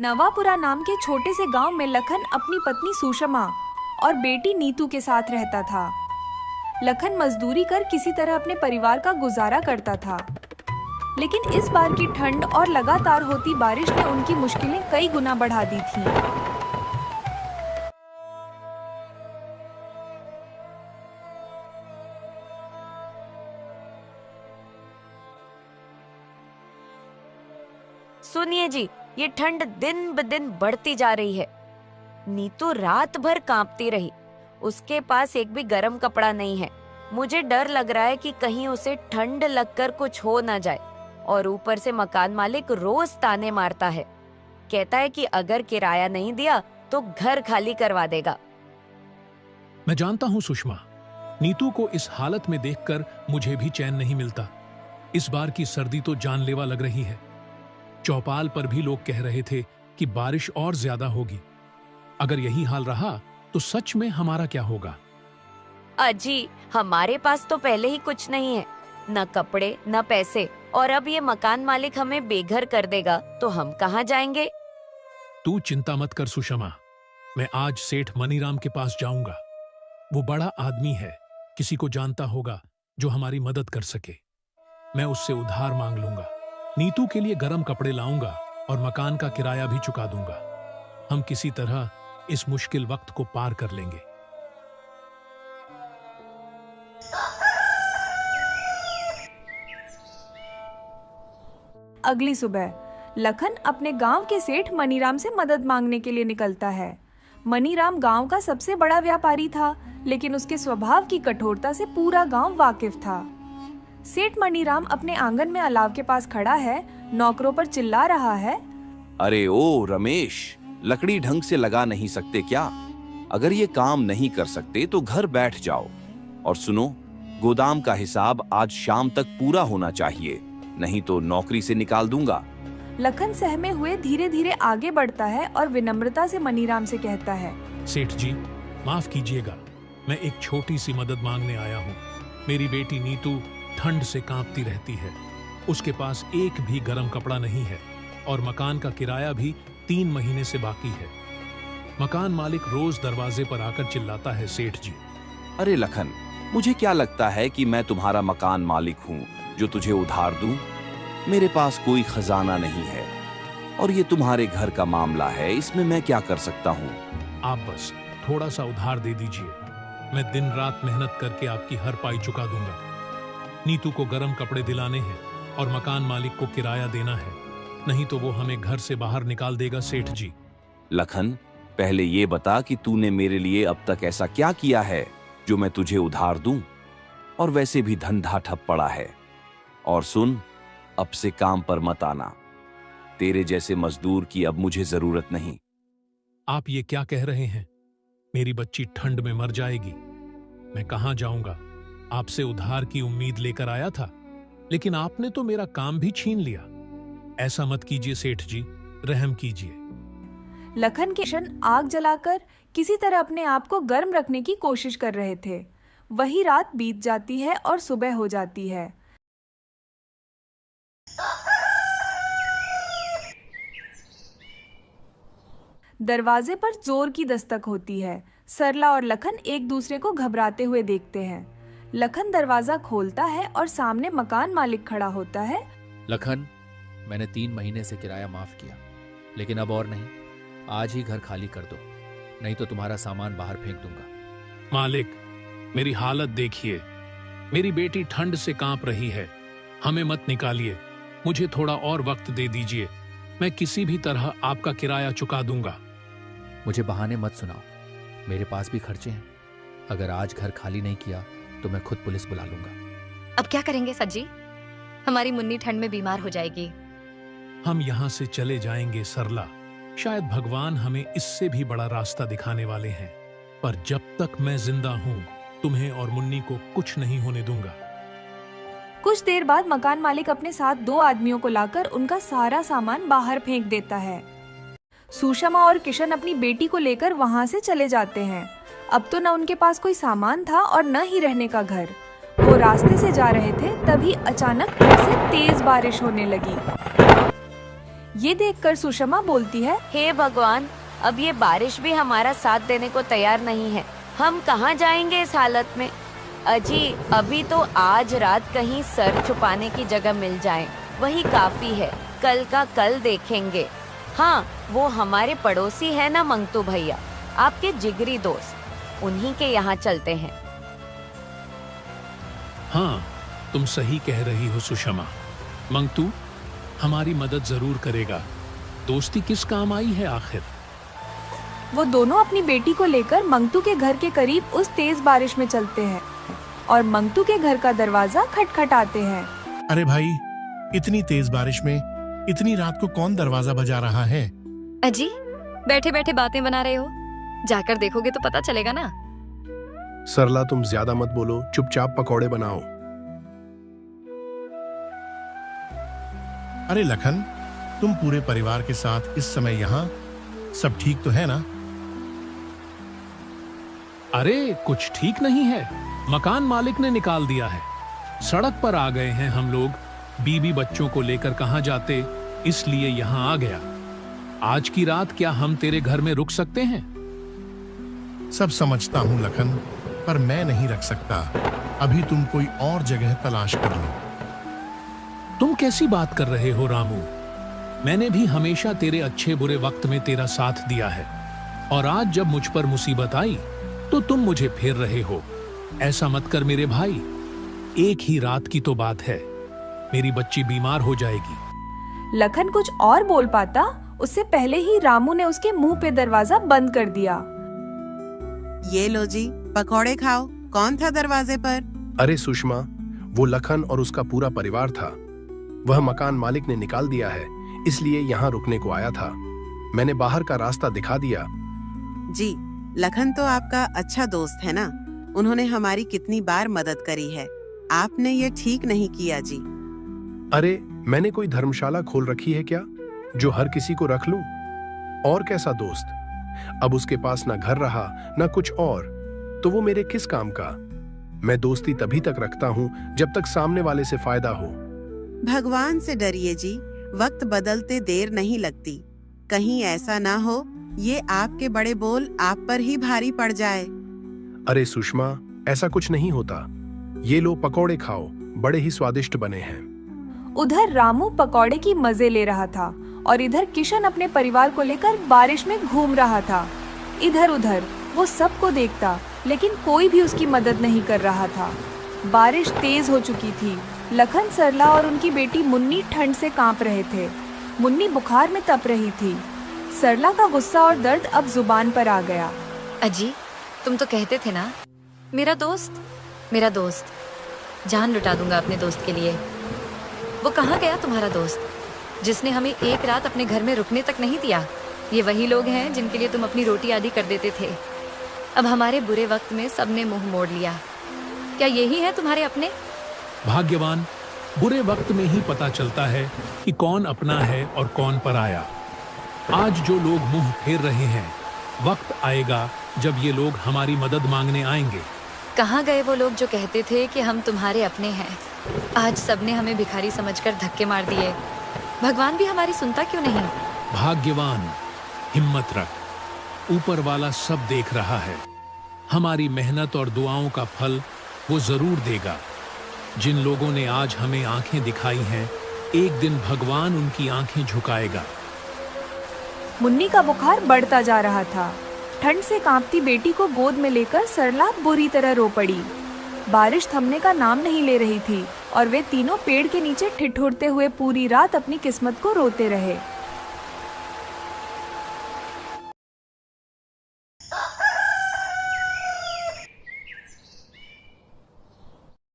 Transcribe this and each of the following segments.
नवापुरा नाम के छोटे से गांव में लखन अपनी पत्नी सुषमा और बेटी नीतू के साथ रहता था। लखन मजदूरी कर किसी तरह अपने परिवार का गुजारा करता था, लेकिन इस बार की ठंड और लगातार होती बारिश ने उनकी मुश्किलें कई गुना बढ़ा दी थीं। सुनिए जी, ये ठंड दिन ब दिन बढ़ती जा रही है। नीतू रात भर कांपती रही। उसके पास एक भी गर्म कपड़ा नहीं है। मुझे डर लग रहा है कि कहीं उसे ठंड लगकर कुछ हो न जाए। और ऊपर से मकान मालिक रोज ताने मारता है। कहता है कि अगर किराया नहीं दिया तो घर खाली करवा देगा। मैं जानता हूँ सुषमा, नीतू को इस हालत में देखकर मुझे भी चैन नहीं मिलता। इस बार की सर्दी तो जानलेवा लग रही है। चौपाल पर भी लोग कह रहे थे कि बारिश और ज्यादा होगी। अगर यही हाल रहा तो सच में हमारा क्या होगा? अजी, हमारे पास तो पहले ही कुछ नहीं है, न कपड़े न पैसे, और अब ये मकान मालिक हमें बेघर कर देगा तो हम कहाँ जाएंगे? तू चिंता मत कर सुषमा, मैं आज सेठ मनीराम के पास जाऊंगा। वो बड़ा आदमी है, किसी को जानता होगा जो हमारी मदद कर सके। मैं उससे उधार मांग लूंगा, नीतू के लिए गर्म कपड़े लाऊंगा और मकान का किराया भी चुका दूंगा। हम किसी तरह इस मुश्किल वक्त को पार कर लेंगे। अगली सुबह लखन अपने गांव के सेठ मनीराम से मदद मांगने के लिए निकलता है। मनीराम गांव का सबसे बड़ा व्यापारी था, लेकिन उसके स्वभाव की कठोरता से पूरा गांव वाकिफ था। सेठ मनीराम अपने आंगन में अलाव के पास खड़ा है, नौकरों पर चिल्ला रहा है, अरे ओ रमेश, लकड़ी ढंग से लगा नहीं सकते क्या? अगर ये काम नहीं कर सकते तो घर बैठ जाओ। और सुनो, गोदाम का हिसाब आज शाम तक पूरा होना चाहिए, नहीं तो नौकरी से निकाल दूंगा। लखन सहमे हुए धीरे धीरे आगे बढ़ता है और विनम्रता से मनीराम से कहता है, सेठ जी, माफ कीजिएगा, मैं एक छोटी सी मदद मांगने आया हूँ। मेरी बेटी नीतू ठंड से कांपती रहती है। उसके पास एक भी गर्म कपड़ा नहीं है और मकान का किराया भी 3 महीने से बाकी है। मकान मालिक रोज दरवाजे पर आकर चिल्लाता है, सेठ जी। अरे लखन, मुझे क्या लगता है कि मैं तुम्हारा मकान मालिक हूँ जो तुझे उधार दूं? मेरे पास कोई खजाना नहीं है और ये तुम्हारे घर का मामला है, इसमें मैं क्या कर सकता हूँ? आप बस थोड़ा सा उधार दे दीजिए, मैं दिन रात मेहनत करके आपकी हर पाई चुका दूंगा। नीतू को गर्म कपड़े दिलाने हैं और मकान मालिक को किराया देना है, नहीं तो वो हमें घर से बाहर निकाल देगा, सेठ जी। लखन, पहले ये बता कि तूने मेरे लिए अब तक ऐसा क्या किया है जो मैं तुझे उधार दूं? और वैसे भी धंधा ठप पड़ा है। और सुन, अब से काम पर मत आना। तेरे जैसे मजदूर की अब मुझे जरूरत नहीं। आप ये क्या कह रहे हैं? मेरी बच्ची ठंड में मर जाएगी। मैं कहां जाऊंगा? आपसे उधार की उम्मीद लेकर आया था, लेकिन आपने तो मेरा काम भी छीन लिया। ऐसा मत कीजिए सेठ जी, रहम कीजिए। लखन के किशन आग जलाकर किसी तरह अपने आप को गर्म रखने की कोशिश कर रहे थे। वही रात बीत जाती है और सुबह हो जाती है। दरवाजे पर जोर की दस्तक होती है। सरला और लखन एक दूसरे को घबराते हुए देखते हैं। लखन दरवाजा खोलता है और सामने मकान मालिक खड़ा होता है। लखन, मैंने 3 महीने से किराया माफ किया, लेकिन अब और नहीं। आज ही घर खाली कर दो, नहीं तो तुम्हारा सामान बाहर फेंक दूंगा। मालिक, मेरी हालत देखिए, मेरी बेटी ठंड से कांप रही है। हमें मत निकालिए, मुझे थोड़ा और वक्त दे दीजिए। मैं किसी भी तरह आपका किराया चुका दूंगा। मुझे बहाने मत सुनाओ, मेरे पास भी खर्चे हैं। अगर आज घर खाली नहीं किया तो मैं खुद पुलिस बुला लूंगा। अब क्या करेंगे सज्जी? हमारी मुन्नी ठंड में बीमार हो जाएगी। हम यहाँ से चले जाएंगे सरला, शायद भगवान हमें इससे भी बड़ा रास्ता दिखाने वाले हैं। पर जब तक मैं जिंदा हूँ, तुम्हें और मुन्नी को कुछ नहीं होने दूंगा। कुछ देर बाद मकान मालिक अपने साथ 2 आदमियों को लाकर उनका सारा सामान बाहर फेंक देता है। सुषमा और किशन अपनी बेटी को लेकर वहां से चले जाते हैं। अब तो न उनके पास कोई सामान था और न ही रहने का घर। वो रास्ते से जा रहे थे, तभी अचानक फिर से तेज बारिश होने लगी। ये देखकर सुषमा बोलती है, हे भगवान, अब ये बारिश भी हमारा साथ देने को तैयार नहीं है। हम कहाँ जाएंगे इस हालत में? अजी, अभी तो आज रात कहीं सर छुपाने की जगह मिल जाए, वही काफी है। कल का कल देखेंगे। हाँ, वो हमारे पड़ोसी है ना मंगतू भैया, आपके जिगरी दोस्त, उन्हीं के यहाँ चलते हैं। हाँ, तुम सही कह रही हो सुषमा। मंगतू हमारी मदद जरूर करेगा। दोस्ती किस काम आई है आखिर। वो दोनों अपनी बेटी को लेकर मंगतू के घर के करीब उस तेज बारिश में चलते हैं और मंगतू के घर का दरवाजा खटखटाते हैं। अरे भाई, इतनी तेज बारिश में इतनी रात को कौन दरवाजा बजा रहा है? अजी, बैठे बैठे बातें बना रहे हो, जाकर देखोगे तो पता चलेगा ना। सरला, तुम ज्यादा मत बोलो, चुपचाप पकौड़े बनाओ। अरे लखन, तुम पूरे परिवार के साथ इस समय यहाँ, सब ठीक तो है ना? अरे कुछ ठीक नहीं है, मकान मालिक ने निकाल दिया है। सड़क पर आ गए हैं हम लोग, बीबी बच्चों को लेकर कहाँ जाते, इसलिए यहाँ आ गया। आज की रात क्या हम तेरे घर में रुक सकते हैं? सब समझता हूँ लखन, पर मैं नहीं रख सकता। अभी तुम कोई और जगह तलाश कर लो। तुम कैसी बात कर रहे हो रामू? मैंने भी हमेशा तेरे अच्छे बुरे वक्त में तेरा साथ दिया है, और आज जब मुझ पर मुसीबत आई तो तुम मुझे फेर रहे हो। ऐसा मत कर मेरे भाई, एक ही रात की तो बात है, मेरी बच्ची बीमार हो जाएगी। लखन कुछ और बोल पाता, उससे पहले ही रामू ने उसके मुंह पे दरवाजा बंद कर दिया। ये लो जी, पकौड़े खाओ। कौन था दरवाजे पर? अरे सुषमा, वो लखन और उसका पूरा परिवार था। वह मकान मालिक ने निकाल दिया है, इसलिए यहाँ रुकने को आया था। मैंने बाहर का रास्ता दिखा दिया। जी, लखन तो आपका अच्छा दोस्त है ना, उन्होंने हमारी कितनी बार मदद करी है। आपने ये ठीक नहीं किया जी। अरे, मैंने कोई धर्मशाला खोल रखी है क्या, जो हर किसी को रख लूं? और कैसा दोस्त? अब उसके पास ना घर रहा ना कुछ और, तो वो मेरे किस काम का? मैं दोस्ती तभी तक रखता हूँ जब तक सामने वाले से फायदा हो। भगवान से डरिए जी, वक्त बदलते देर नहीं लगती। कहीं ऐसा ना हो ये आपके बड़े बोल आप पर ही भारी पड़ जाए। अरे सुषमा, ऐसा कुछ नहीं होता। ये लो पकौड़े खाओ, बड़े ही स्वादिष्ट बने हैं। उधर रामू पकौड़े की मजे ले रहा था और इधर किशन अपने परिवार को लेकर बारिश में घूम रहा था। इधर उधर वो सबको देखता, लेकिन कोई भी उसकी मदद नहीं कर रहा था। बारिश तेज हो चुकी थी। लखन, सरला और उनकी बेटी मुन्नी ठंड से कांप रहे थे। मुन्नी बुखार में तप रही थी। सरला का गुस्सा और दर्द अब जुबान पर आ गया। अजी, तुम तो कहते थे ना, मेरा दोस्त, जान लुटा दूंगा अपने दोस्त के लिए। वो कहाँ गया तुम्हारा दोस्त, जिसने हमें एक रात अपने घर में रुकने तक नहीं दिया? ये वही लोग हैं जिनके लिए तुम अपनी रोटी आदि कर देते थे। अब हमारे बुरे वक्त में सबने मुंह मोड़ लिया। क्या यही है तुम्हारे अपने? भाग्यवान, बुरे वक्त में ही पता चलता है कि कौन अपना है और कौन पराया। आज जो लोग मुंह फेर रहे हैं, वक्त आएगा जब ये लोग हमारी मदद मांगने आएंगे। कहाँ गए वो लोग जो कहते थे कि हम तुम्हारे अपने हैं? आज सबने हमें भिखारी समझकर धक्के मार दिए। भगवान भी हमारी सुनता क्यों नहीं? भाग्यवान, हिम्मत रख, ऊपर वाला सब देख रहा है। हमारी मेहनत और दुआओं का फल वो जरूर देगा। जिन लोगों ने आज हमें आंखें दिखाई हैं, एक दिन भगवान उनकी आंखें झुकाएगा। मुन्नी का बुखार बढ़ता जा रहा था। ठंड से कांपती बेटी को गोद में लेकर सरला बुरी तरह रो पड़ी। बारिश थमने का नाम नहीं ले रही थी और वे तीनों पेड़ के नीचे ठिठुरते हुए पूरी रात अपनी किस्मत को रोते रहे।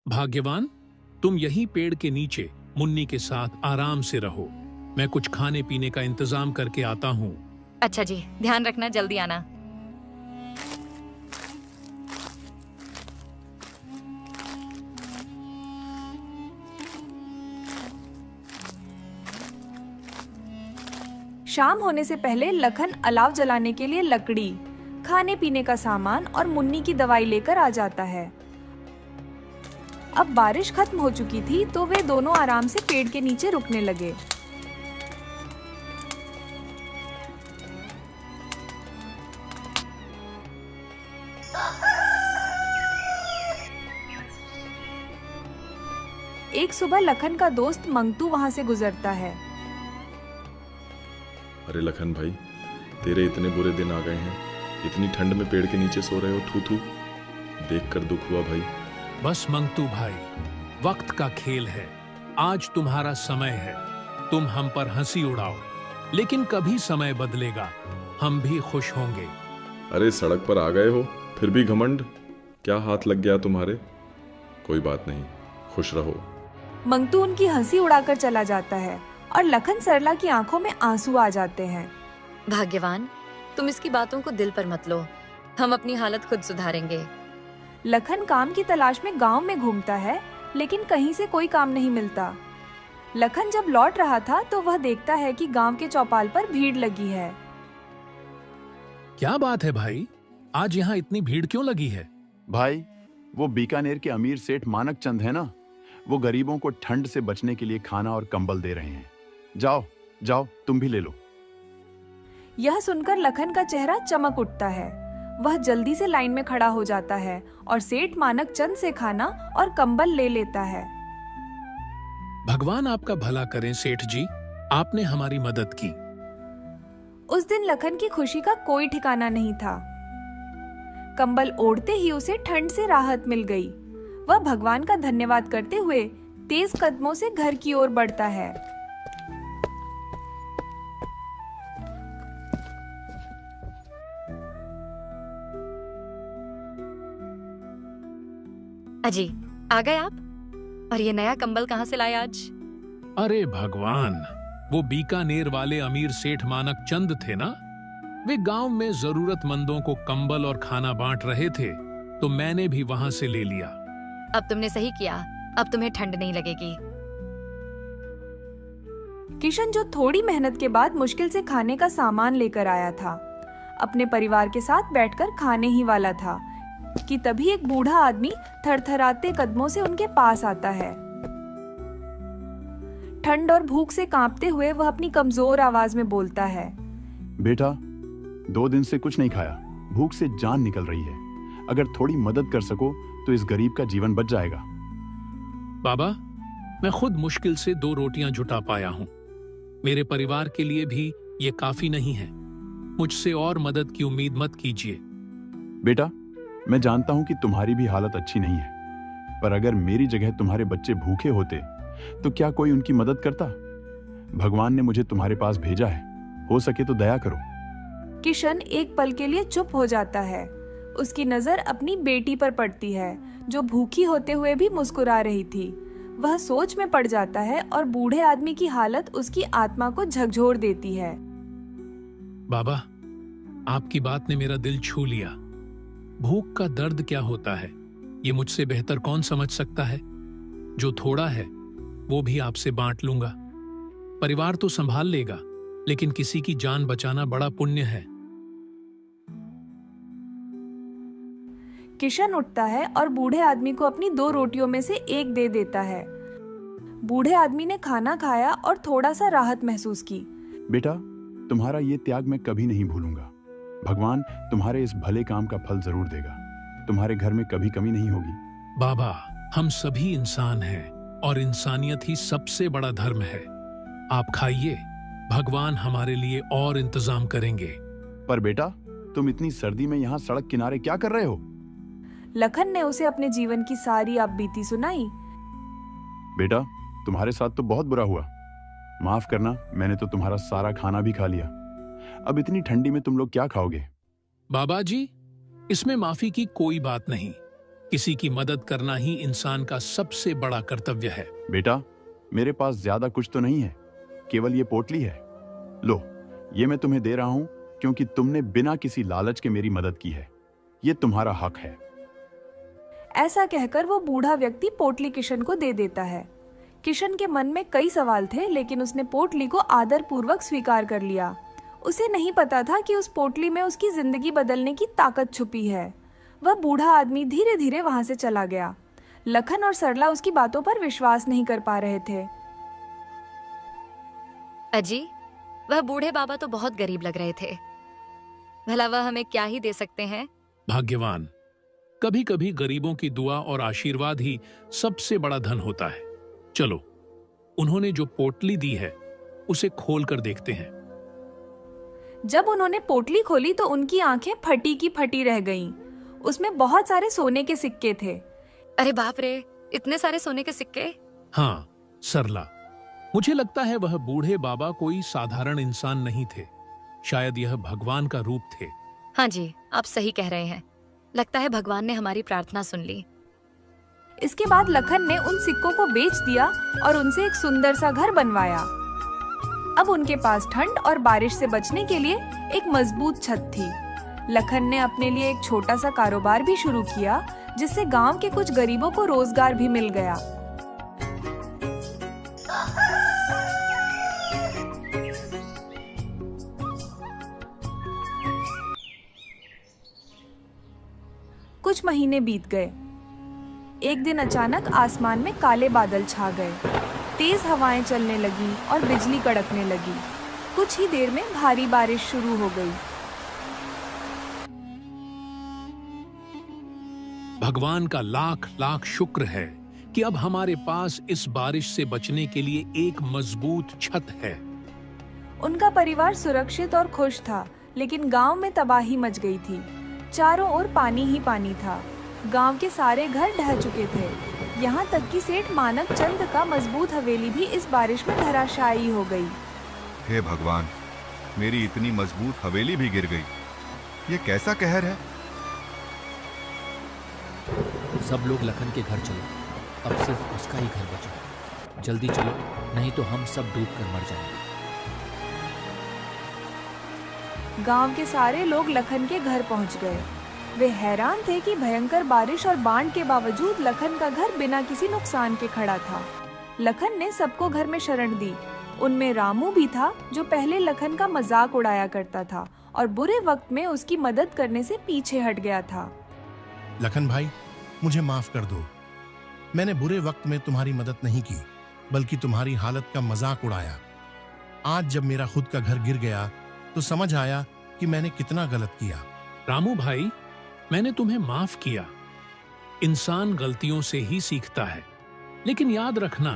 भाग्यवान, तुम यहीं पेड़ के नीचे मुन्नी के साथ आराम से रहो। मैं कुछ खाने पीने का इंतजाम करके आता हूँ। अच्छा जी, ध्यान रखना, जल्दी आना। शाम होने से पहले लखन अलाव जलाने के लिए लकड़ी, खाने पीने का सामान और मुन्नी की दवाई लेकर आ जाता है। अब बारिश खत्म हो चुकी थी तो वे दोनों आराम से पेड़ के नीचे रुकने लगे। एक सुबह लखन का दोस्त मंगतू वहां से गुजरता है। अरे लखन भाई, तेरे इतने बुरे दिन आ गए हैं। इतनी ठंड में पेड़ के नीचे सो रहे हो, थू थू। देखकर दुख हुआ भाई। बस मंगतू भाई, वक्त का खेल है। आज तुम्हारा समय है, तुम हम पर हंसी उड़ाओ, लेकिन कभी समय बदलेगा, हम भी खुश होंगे। अरे सड़क पर आ गए हो, फिर भी घमंड। क्या हाथ लग गया तुम्हारे? कोई बात नहीं, खुश रहो। मंगतू उनकी हंसी उड़ाकर चला जाता है और लखन सरला की आंखों में आंसू आ जाते हैं। भाग्यवान, तुम इसकी बातों को दिल पर मत लो, हम अपनी हालत खुद सुधारेंगे। लखन काम की तलाश में गांव में घूमता है, लेकिन कहीं से कोई काम नहीं मिलता। लखन जब लौट रहा था तो वह देखता है कि गांव के चौपाल पर भीड़ लगी है। क्या बात है भाई, आज यहाँ इतनी भीड़ क्यों लगी है? भाई, वो बीकानेर के अमीर सेठ मानक चंद है ना, वो गरीबों को ठंड से बचने के लिए खाना और कंबल दे रहे हैं। जाओ जाओ, तुम भी ले लो। यह सुनकर लखन का चेहरा चमक उठता है। वह जल्दी से लाइन में खड़ा हो जाता है और सेठ मानक चंद से खाना और कंबल ले लेता है। भगवान आपका भला करें सेठ जी, आपने हमारी मदद की। उस दिन लखन की खुशी का कोई ठिकाना नहीं था। कंबल ओढ़ते ही उसे ठंड से राहत मिल गई। वह भगवान का धन्यवाद करते हुए तेज कदमों से घर की ओर बढ़ता है। अजी, आ गए आप? और ये नया कंबल कहाँ से लाए आज? अरे भगवान, वो बीकानेर वाले अमीर सेठ मानक चंद थे ना, वे गांव में जरूरतमंदों को कंबल और खाना बांट रहे थे, तो मैंने भी वहां से ले लिया। अब तुमने सही किया, अब तुम्हें ठंड नहीं लगेगी। किशन, जो थोड़ी मेहनत के बाद मुश्किल से खाने का सामान लेकर आया था, अपने परिवार के साथ बैठकर खाने ही वाला था कि तभी एक बूढ़ा आदमी थरथराते कदमों से उनके पास आता है। ठंड और भूख से कांपते हुए वह अपनी कमजोर आवाज में बोलता है, बेटा, 2 दिन से कुछ नहीं खाया, भूख से जान निकल रही है। अगर थोड़ी मदद कर सको तो इस गरीब का जीवन बच जाएगा। बाबा, मैं खुद मुश्किल से 2 रोटियां जुटा पाया हूं। मेरे परिवार के लिए भी ये काफी नहीं है। मुझसे और मदद की उम्मीद मत कीजिए। बेटा, मैं जानता हूं कि तुम्हारी भी हालत अच्छी नहीं है, पर अगर मेरी जगह तुम्हारे बच्चे भूखे होते तो क्या कोई उनकी मदद करता? भगवान ने मुझे तुम्हारे पास भेजा है, हो सके तो दया करो। किशन एक पल के लिए चुप हो जाता है। उसकी नजर अपनी बेटी पर पड़ती है, जो भूखी होते हुए भी मुस्कुरा रही थी। वह सोच में पड़ जाता है और बूढ़े आदमी की हालत उसकी आत्मा को झकझोर देती है। बाबा, आपकी बात ने मेरा दिल छू लिया। भूख का दर्द क्या होता है, ये मुझसे बेहतर कौन समझ सकता है। जो थोड़ा है वो भी आपसे बांट लूंगा। परिवार तो संभाल लेगा, लेकिन किसी की जान बचाना बड़ा पुण्य है। किशन उठता है और बूढ़े आदमी को अपनी 2 रोटियों में से एक दे देता है। बूढ़े आदमी ने खाना खाया और थोड़ा सा राहत महसूस की। बेटा, तुम्हारा ये त्याग मैं कभी नहीं भूलूंगा। भगवान तुम्हारे इस भले काम का फल जरूर देगा। तुम्हारे घर में कभी कमी नहीं होगी। बाबा, हम सभी इंसान हैं और इंसानियत ही सबसे बड़ा धर्म है। आप खाइए, भगवान हमारे लिए और इंतजाम करेंगे। पर बेटा, तुम इतनी सर्दी में यहाँ सड़क किनारे क्या कर रहे हो? लखन ने उसे अपने जीवन की सारी आपबीती सुनाई। बेटा, तुम्हारे साथ तो बहुत बुरा हुआ। माफ करना, मैंने तो तुम्हारा सारा खाना भी खा लिया। अब इतनी ठंडी में तुम लोग क्या खाओगे? बाबा जी, इसमें माफी की कोई बात नहीं। किसी की मदद करना ही इंसान का सबसे बड़ा कर्तव्य है। बेटा, मेरे पास ज्यादा कुछ तो नहीं है, केवल ये पोटली है। लो, ये मैं तुम्हें दे रहा हूं क्योंकि तुमने बिना किसी लालच के मेरी मदद की है। ये तुम्हारा हक है। ऐसा कहकर वो बूढ़ा व्यक्ति पोटली किशन को दे देता है। किशन के मन में कई सवाल थे, लेकिन उसने पोटली को आदरपूर्वक स्वीकार कर लिया। उसे नहीं पता था कि उस पोटली में उसकी जिंदगी बदलने की ताकत छुपी है। वह बूढ़ा आदमी धीरे धीरे वहां से चला गया। लखन और सरला उसकी बातों पर विश्वास नहीं कर पा रहे थे। अजी, वह बूढ़े बाबा तो बहुत गरीब लग रहे थे। भला वह हमें क्या ही दे सकते हैं? भाग्यवान, कभी कभी गरीबों की दुआ और आशीर्वाद ही सबसे बड़ा धन होता है। चलो, उन्होंने जो पोटली दी है उसे खोल कर देखते हैं। जब उन्होंने पोटली खोली तो उनकी आंखें फटी की फटी रह गईं। उसमें बहुत सारे सोने के सिक्के थे। अरे बाप रे, इतने सारे सोने के सिक्के। हाँ सरला, मुझे लगता है वह बूढ़े बाबा कोई साधारण इंसान नहीं थे। शायद यह भगवान का रूप थे। हाँ जी, आप सही कह रहे हैं। लगता है भगवान ने हमारी प्रार्थना सुन ली। इसके बाद लखन ने उन सिक्कों को बेच दिया और उनसे एक सुंदर सा घर बनवाया। अब उनके पास ठंड और बारिश से बचने के लिए एक मजबूत छत थी। लखन ने अपने लिए एक छोटा सा कारोबार भी शुरू किया, जिससे गांव के कुछ गरीबों को रोजगार भी मिल गया। कुछ महीने बीत गए। एक दिन अचानक आसमान में काले बादल छा गए। तेज हवाएं चलने लगी और बिजली कड़कने लगी। कुछ ही देर में भारी बारिश शुरू हो गई। भगवान का लाख लाख शुक्र है कि अब हमारे पास इस बारिश से बचने के लिए एक मजबूत छत है। उनका परिवार सुरक्षित और खुश था, लेकिन गांव में तबाही मच गई थी। चारों ओर पानी ही पानी था। गांव के सारे घर ढह चुके थे। यहाँ तक कि सेठ मानक चंद का मजबूत हवेली भी इस बारिश में धराशायी हो गई। हे भगवान, मेरी इतनी मजबूत हवेली भी गिर गई। ये कैसा कहर है। सब लोग लखन के घर चलो। अब सिर्फ उसका ही घर बचा। जल्दी चलो, नहीं तो हम सब डूब कर मर जाएंगे। गांव के सारे लोग लखन के घर पहुंच गए। वे हैरान थे कि भयंकर बारिश और बाढ़ के बावजूद लखन का घर बिना किसी नुकसान के खड़ा था। लखन ने सबको घर में शरण दी। उनमें रामू भी था, जो पहले लखन का मजाक उड़ाया करता था और बुरे वक्त में उसकी मदद करने से पीछे हट गया था। लखन भाई, मुझे माफ कर दो। मैंने बुरे वक्त में तुम्हारी मदद नहीं की, बल्कि तुम्हारी हालत का मजाक उड़ाया। आज जब मेरा खुद का घर गिर गया तो समझ आया कि मैंने कितना गलत किया। रामू भाई, मैंने तुम्हें माफ किया। इंसान गलतियों से ही सीखता है। लेकिन याद रखना,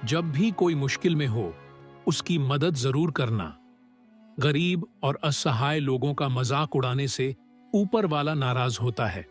जब भी कोई मुश्किल में हो, उसकी मदद जरूर करना। गरीब और असहाय लोगों का मजाक उड़ाने से ऊपर वाला नाराज होता है।